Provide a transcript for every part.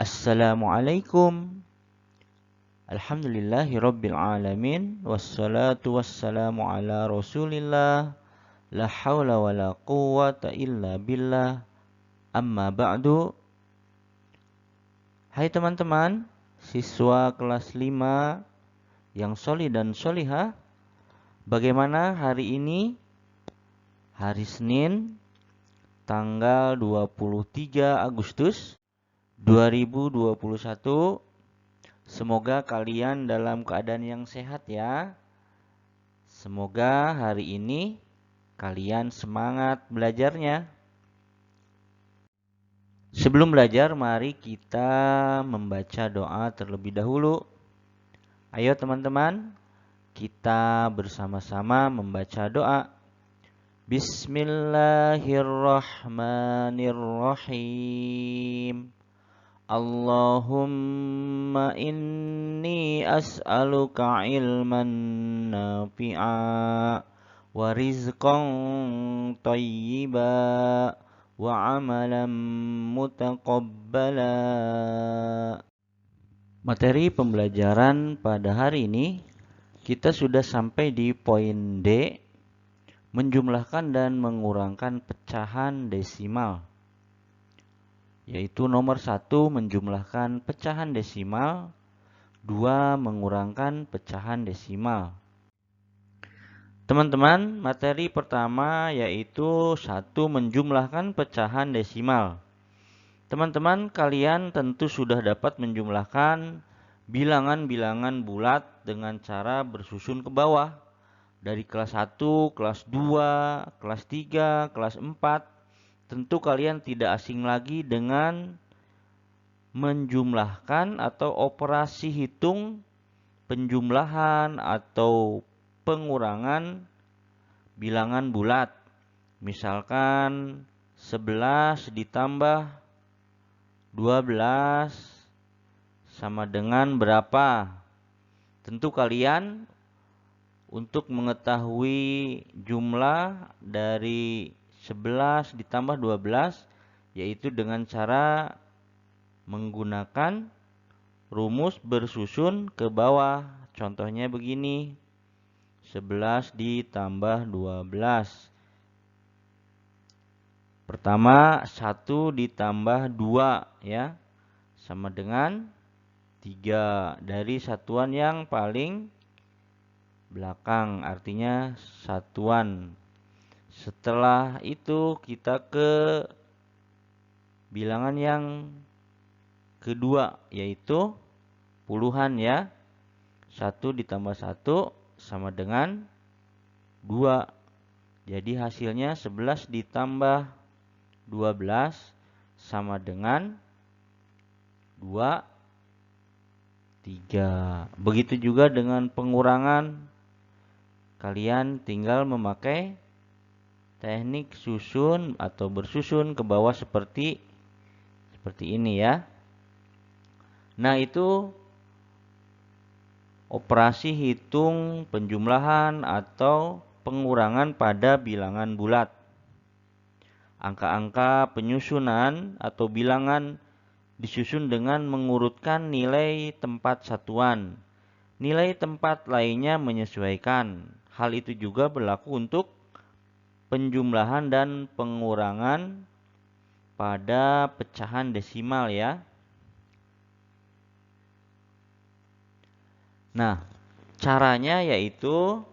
Assalamualaikum. Alhamdulillahirabbil alamin wassalatu wassalamu ala Rasulillah la haula wala quwwata illa billah. Amma ba'du. Hai teman-teman, siswa kelas 5 yang solih dan solihah. Bagaimana hari ini? Hari Senin, tanggal 23 Agustus 2021. Semoga kalian dalam keadaan yang sehat ya. Semoga hari ini kalian semangat belajarnya. Sebelum belajar, mari kita membaca doa terlebih dahulu. Ayo teman-teman, kita bersama-sama membaca doa. Bismillahirrahmanirrahim. Allahumma inni as'aluka ilman nafi'a wa rizqan thayyiba wa amalan mutaqabbala. Materi pembelajaran pada hari ini kita sudah sampai di poin D, menjumlahkan dan mengurangkan pecahan desimal. Yaitu nomor 1 menjumlahkan pecahan desimal, 2 mengurangkan pecahan desimal. Teman-teman, materi pertama yaitu 1 menjumlahkan pecahan desimal. Teman-teman, kalian tentu sudah dapat menjumlahkan bilangan-bilangan bulat dengan cara bersusun ke bawah. Dari kelas 1, kelas 2, kelas 3, kelas 4. Tentu kalian tidak asing lagi dengan menjumlahkan atau operasi hitung penjumlahan atau pengurangan bilangan bulat. Misalkan 11 ditambah 12 sama dengan berapa? Tentu kalian untuk mengetahui jumlah dari 11 ditambah 12 yaitu dengan cara menggunakan rumus bersusun ke bawah. Contohnya begini, 11 ditambah 12. Pertama 1 ditambah 2 ya, sama dengan 3 dari satuan yang paling belakang, artinya satuan. Setelah itu kita ke bilangan yang kedua yaitu puluhan ya. 1 ditambah 1 sama dengan 2. Jadi hasilnya 11 ditambah 12 sama dengan 2, 3. Begitu juga dengan pengurangan. Kalian tinggal memakai teknik susun atau bersusun ke bawah seperti ini ya. Nah, itu operasi hitung penjumlahan atau pengurangan pada bilangan bulat. Angka-angka penyusunan atau bilangan disusun dengan mengurutkan nilai tempat satuan. Nilai tempat lainnya menyesuaikan. Hal itu juga berlaku untuk penjumlahan dan pengurangan pada pecahan desimal ya. Nah, caranya yaitu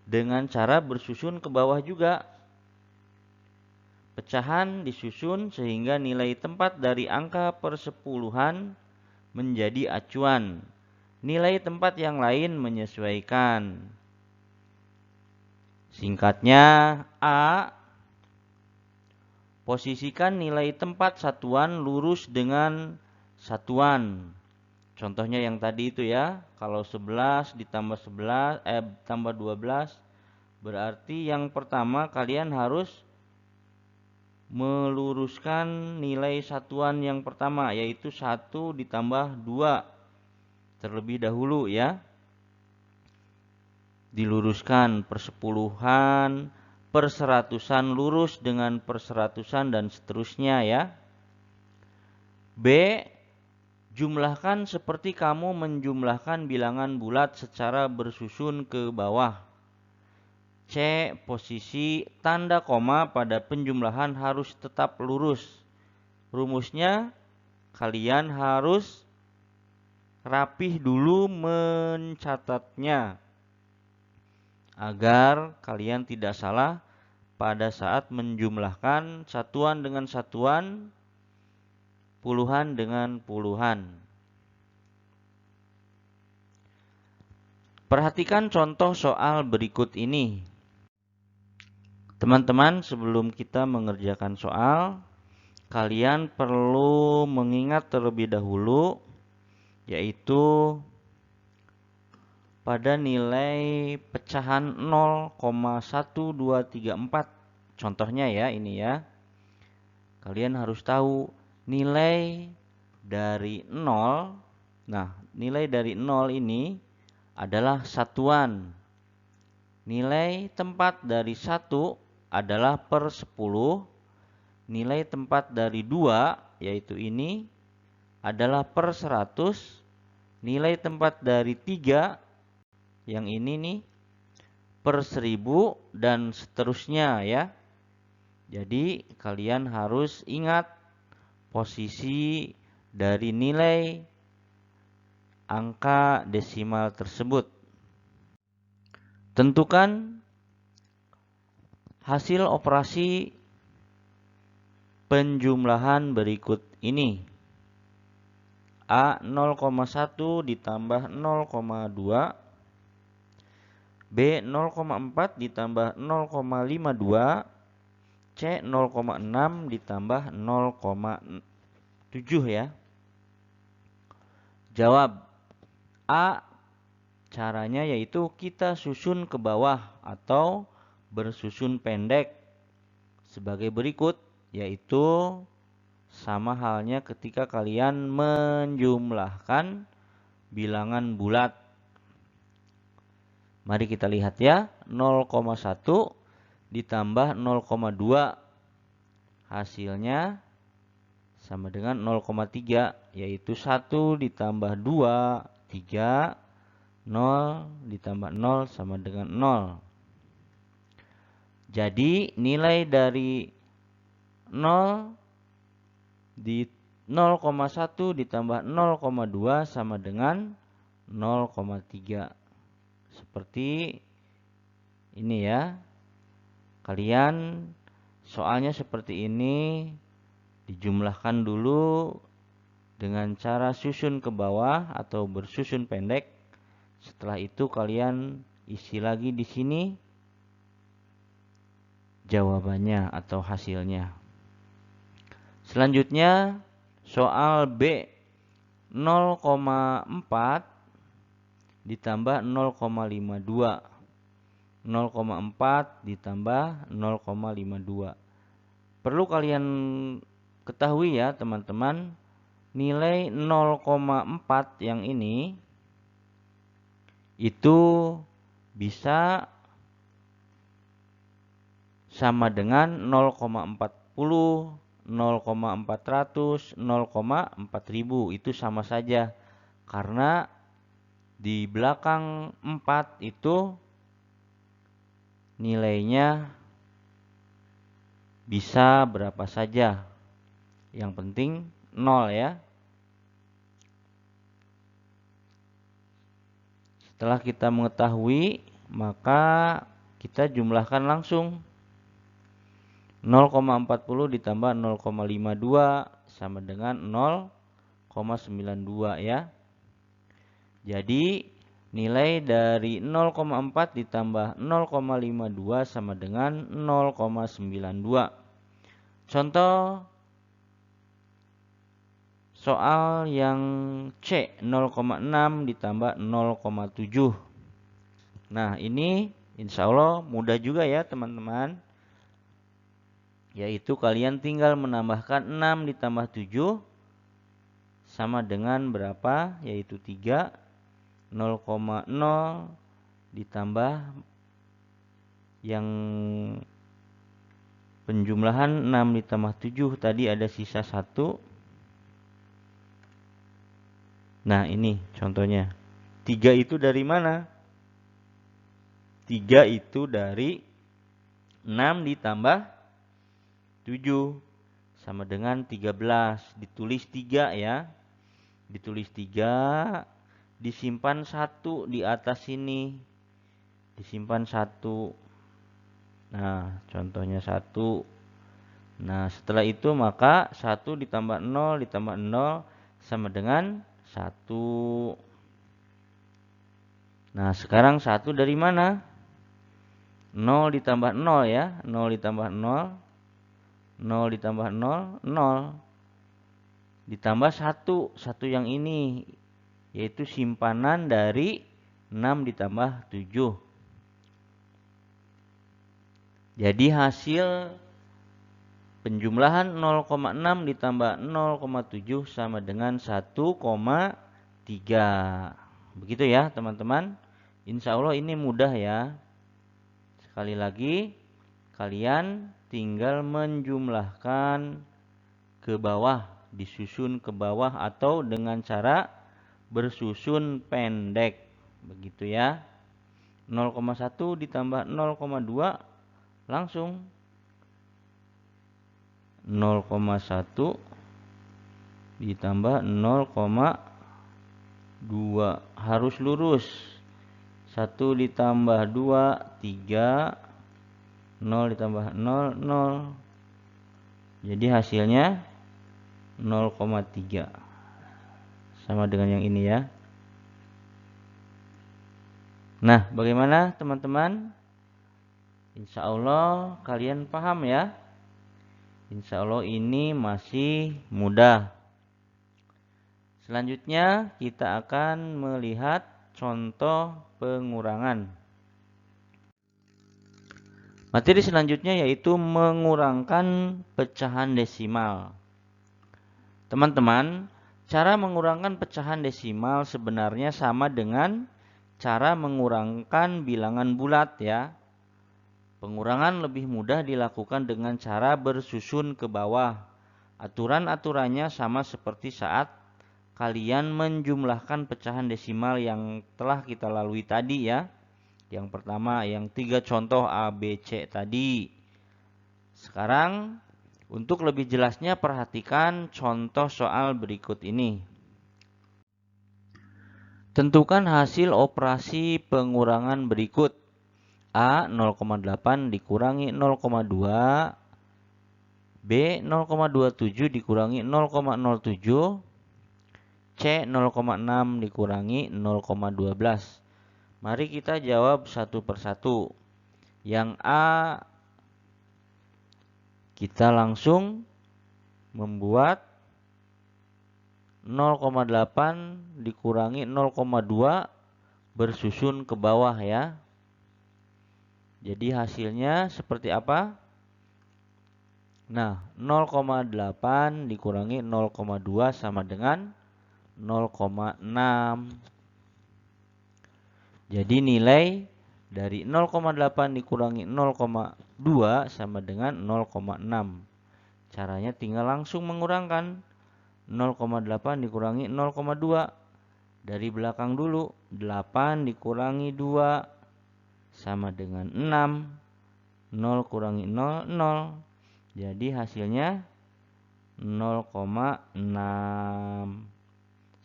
dengan cara bersusun ke bawah juga. Pecahan disusun sehingga nilai tempat dari angka persepuluhan menjadi acuan. Nilai tempat yang lain menyesuaikan. Singkatnya, A. Posisikan nilai tempat satuan lurus dengan satuan. Contohnya yang tadi itu ya, kalau 11 ditambah 12 berarti yang pertama kalian harus meluruskan nilai satuan yang pertama yaitu 1 ditambah 2 terlebih dahulu ya. Diluruskan persepuluhan, perseratusan lurus dengan perseratusan dan seterusnya ya. B. Jumlahkan seperti kamu menjumlahkan bilangan bulat secara bersusun ke bawah. C. Posisi tanda koma pada penjumlahan harus tetap lurus. Rumusnya, kalian harus rapih dulu mencatatnya agar kalian tidak salah pada saat menjumlahkan satuan dengan satuan, puluhan dengan puluhan. Perhatikan contoh soal berikut ini. Teman-teman, sebelum kita mengerjakan soal, kalian perlu mengingat terlebih dahulu, yaitu pada nilai pecahan 0,1234. Contohnya ya, ini ya. Kalian harus tahu nilai dari 0. Nah, nilai dari 0 ini adalah satuan. Nilai tempat dari 1 adalah per 10. Nilai tempat dari 2, yaitu ini, adalah per 100. Nilai tempat dari 3, yang ini nih, per 1000, dan seterusnya ya. Jadi kalian harus ingat posisi dari nilai angka desimal tersebut. Tentukan hasil operasi penjumlahan berikut ini. A 0,1 ditambah 0,2, B 0,4 ditambah 0,52, C 0,6 ditambah 0,7 ya. Jawab. A. Caranya yaitu kita susun ke bawah atau bersusun pendek sebagai berikut, yaitu sama halnya ketika kalian menjumlahkan bilangan bulat. Mari kita lihat ya, 0,1 ditambah 0,2 hasilnya sama dengan 0,3, yaitu 1 ditambah 2, 3, 0 ditambah 0 sama dengan 0. Jadi nilai dari 0 di 0,1 ditambah 0,2 sama dengan 0,3. Seperti ini ya. Kalian soalnya seperti ini, dijumlahkan dulu dengan cara susun ke bawah atau bersusun pendek. Setelah itu kalian isi lagi di sini jawabannya atau hasilnya. Selanjutnya soal B, 0,4 ditambah 0,52. 0,4 ditambah 0,52. Perlu kalian ketahui ya teman-teman, nilai 0,4 yang ini itu bisa sama dengan 0,40, 0,400, 0,4000. Itu sama saja karena di belakang 4 itu nilainya bisa berapa saja. Yang penting 0 ya. Setelah kita mengetahui, maka kita jumlahkan langsung. 0,40 ditambah 0,52 sama dengan 0,92 ya. Jadi nilai dari 0,4 ditambah 0,52 sama dengan 0,92. Contoh soal yang C, 0,6 ditambah 0,7. Nah ini insya Allah mudah juga ya teman-teman. Yaitu kalian tinggal menambahkan 6 ditambah 7 sama dengan berapa? Yaitu 3. 0,0 ditambah yang penjumlahan 6 ditambah 7 tadi ada sisa 1. Nah, ini contohnya. 3 itu dari mana? 3 itu dari 6 ditambah 7 sama dengan 13. Ditulis 3 ya. Ditulis 3, disimpan 1 di atas sini. Disimpan 1. Nah, contohnya 1. Nah, setelah itu maka 1 ditambah 0 sama dengan 1. Nah, sekarang 1 dari mana? 0 ditambah 0 ya. 0 ditambah 0. 0 ditambah 0, 0. Ditambah 1. 1 yang ini. Yaitu simpanan dari 6 ditambah 7. Jadi hasil penjumlahan 0,6 ditambah 0,7 sama dengan 1,3. Begitu ya teman-teman. Insya Allah ini mudah ya. Sekali lagi, kalian tinggal menjumlahkan ke bawah, disusun ke bawah atau dengan cara bersusun pendek. Begitu ya. 0,1 ditambah 0,2 langsung 0,1 ditambah 0,2 harus lurus. 1 ditambah 2, 3. 0 ditambah 0, 0. Jadi hasilnya 0,3. Sama dengan yang ini ya. Nah, bagaimana teman-teman? Insya Allah kalian paham ya. Insya Allah ini masih mudah. Selanjutnya kita akan melihat contoh pengurangan. Materi selanjutnya yaitu mengurangkan pecahan desimal. Teman-teman, cara mengurangkan pecahan desimal sebenarnya sama dengan cara mengurangkan bilangan bulat ya. Pengurangan lebih mudah dilakukan dengan cara bersusun ke bawah. Aturan-aturannya sama seperti saat kalian menjumlahkan pecahan desimal yang telah kita lalui tadi ya. Yang pertama, yang 3 contoh A, B, C tadi. Sekarang, untuk lebih jelasnya perhatikan contoh soal berikut ini. Tentukan hasil operasi pengurangan berikut. A 0,8 dikurangi 0,2, B 0,27 dikurangi 0,07, C 0,6 dikurangi 0,12. Mari kita jawab satu persatu. Yang A kita langsung membuat 0,8 dikurangi 0,2 bersusun ke bawah ya. Jadi hasilnya seperti apa? Nah, 0,8 dikurangi 0,2 sama dengan 0,6. Jadi nilai dari 0,8 dikurangi 0,2 sama dengan 0,6. Caranya tinggal langsung mengurangkan. 0,8 dikurangi 0,2. Dari belakang dulu, 8 dikurangi 2 sama dengan 6. 0 kurangi 0, 0. Jadi hasilnya 0,6.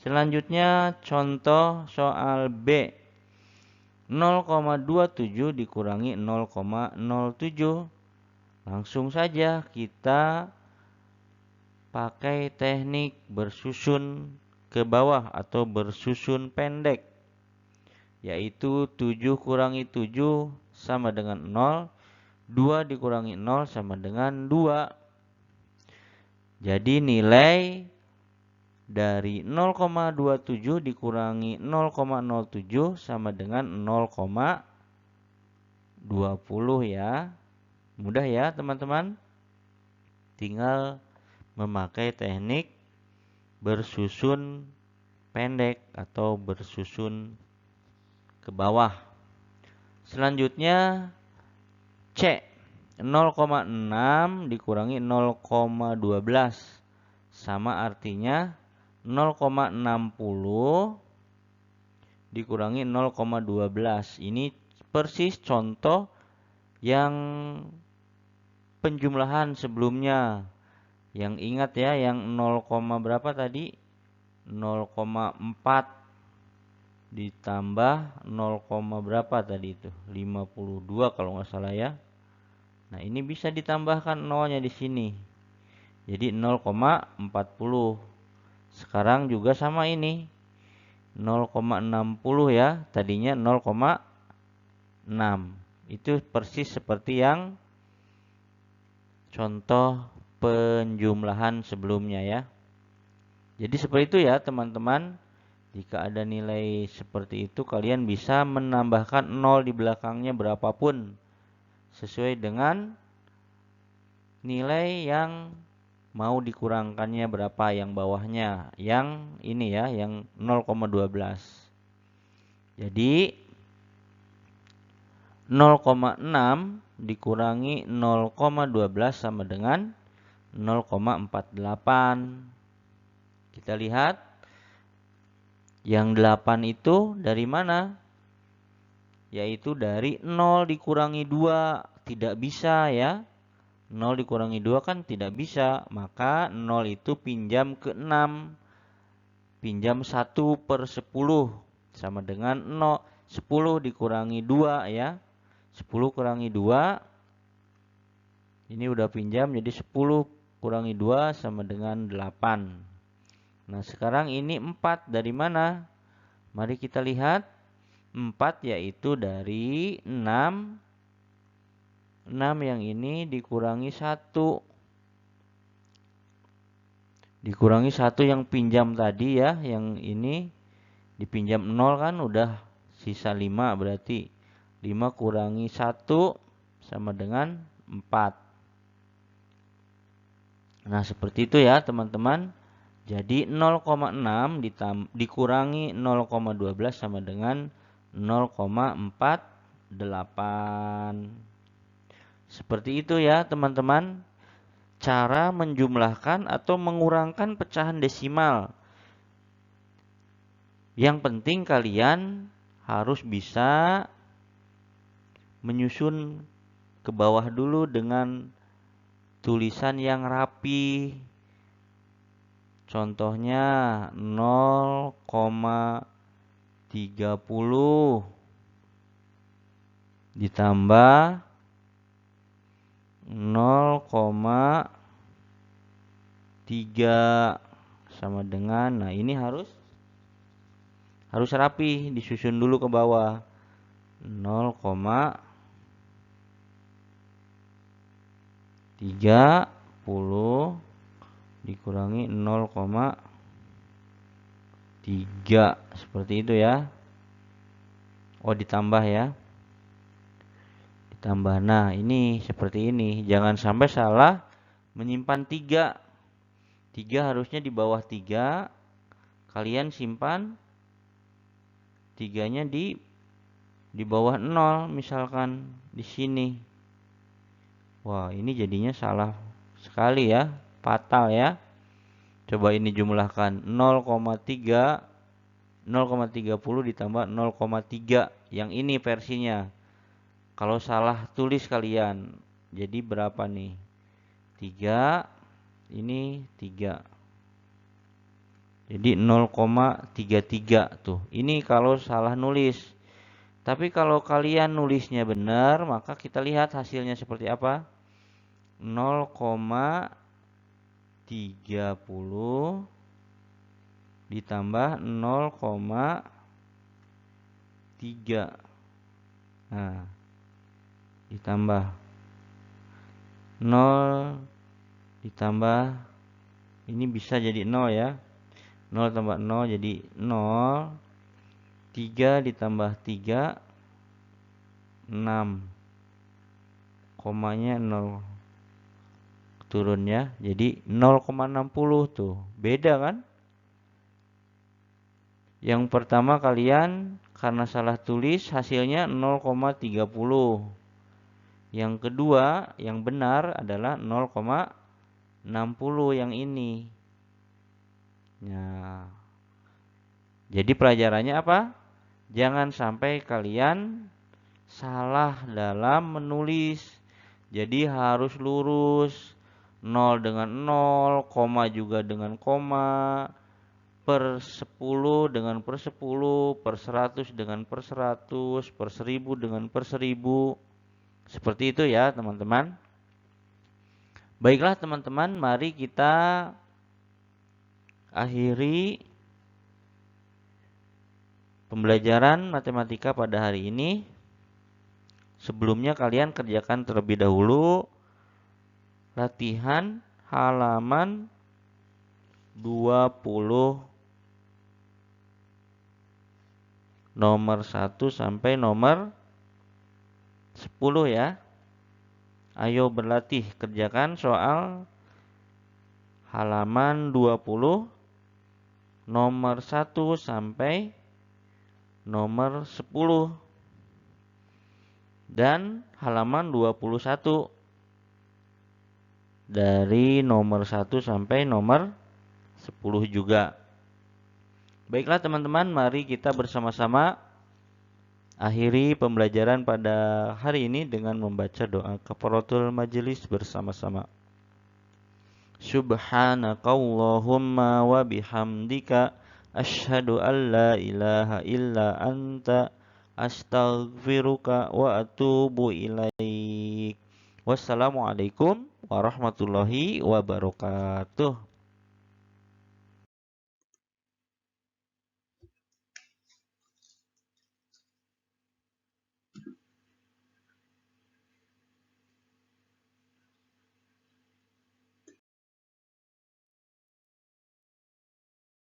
Selanjutnya contoh soal B. 0,27 dikurangi 0,07. Langsung saja kita pakai teknik bersusun ke bawah atau bersusun pendek. Yaitu 7 kurangi 7 sama dengan 0. 2 dikurangi 0 sama dengan 2. Jadi nilai dari 0,27 dikurangi 0,07 sama dengan 0,20 ya. Mudah ya teman-teman. Tinggal memakai teknik bersusun pendek atau bersusun ke bawah. Selanjutnya C 0,6 dikurangi 0,12 sama artinya 0,60 dikurangi 0,12. Ini persis contoh yang penjumlahan sebelumnya. Yang ingat ya, yang 0, berapa tadi? 0,4 ditambah 0, berapa tadi itu? 52 kalau nggak salah ya. Nah, ini bisa ditambahkan nolnya di sini. Jadi 0,40. Sekarang juga sama ini. 0,60 ya, tadinya 0,6. Itu persis seperti yang contoh penjumlahan sebelumnya ya. Jadi seperti itu ya teman-teman. Jika ada nilai seperti itu, kalian bisa menambahkan 0 di belakangnya berapapun sesuai dengan nilai yang mau dikurangkannya berapa, yang bawahnya, yang ini ya, yang 0,12. Jadi 0,6 dikurangi 0,12 sama dengan 0,48. Kita lihat yang 8 itu dari mana? Yaitu dari 0 dikurangi 2. Tidak bisa ya. 0 dikurangi 2 kan tidak bisa. Maka 0 itu pinjam ke 6. Pinjam 1/10 sama dengan 0. 10 dikurangi 2 ya. 10 kurangi 2. Ini udah pinjam, jadi 10 kurangi 2 sama dengan 8. Nah, sekarang ini 4 dari mana? Mari kita lihat. 4 yaitu dari 6. 6 yang ini dikurangi 1. Dikurangi 1 yang pinjam tadi ya. Yang ini dipinjam 0 kan udah sisa 5 berarti. 5 kurangi 1 sama dengan 4. Nah, seperti itu ya teman-teman. Jadi 0,6 dikurangi 0,12 sama dengan 0,48. Seperti itu ya teman-teman. Cara menjumlahkan atau mengurangkan pecahan desimal. Yang penting kalian harus bisa menyusun ke bawah dulu dengan tulisan yang rapi. Contohnya 0,30 ditambah 0,3 sama dengan, nah ini harus rapi, disusun dulu ke bawah. 0,30 dikurangi 0,3 seperti itu ya. Oh, ditambah ya. Ditambah. Nah, ini seperti ini. Jangan sampai salah menyimpan 3. 3 harusnya di bawah 3. Kalian simpan 3-nya di bawah 0 misalkan di sini. Wah, ini jadinya salah sekali ya. Fatal ya. Coba ini jumlahkan 0,30 ditambah 0,3. Yang ini versinya. Kalau salah tulis kalian. Jadi berapa nih? 3. Ini 3. Jadi 0,33 tuh. Ini kalau salah nulis. Tapi kalau kalian nulisnya benar, maka kita lihat hasilnya seperti apa. 0,30 ditambah 0,3. Nah, ditambah 0 ditambah ini bisa jadi 0 ya. 0 tambah 0 jadi 0. 3 ditambah 3 6. Komanya 0 turun ya. Jadi 0,60 tuh. Beda kan? Yang pertama kalian karena salah tulis hasilnya 0,30. Yang kedua yang benar adalah 0,60 yang ini. Ya. Jadi pelajarannya apa? Jangan sampai kalian salah dalam menulis. Jadi harus lurus. 0 dengan 0, koma juga dengan koma, per 10 dengan per 10, per 100 dengan per 100, per 1000 dengan per 1000. Seperti itu ya teman-teman. Baiklah teman-teman, mari kita akhiri pembelajaran matematika pada hari ini. Sebelumnya kalian kerjakan terlebih dahulu latihan halaman 20 nomor 1 sampai nomor 10 ya. Ayo berlatih, kerjakan soal halaman 20 nomor 1 sampai nomor 10 dan halaman 21 dari nomor 1 sampai nomor 10 juga. Baiklah teman-teman, mari kita bersama-sama akhiri pembelajaran pada hari ini dengan membaca doa kafaratul majelis bersama-sama. Subhanakallahumma wa bihamdika asyhadu an la ilaha illa anta astaghfiruka wa atubu ilaik. Wassalamualaikum warahmatullahi wabarakatuh.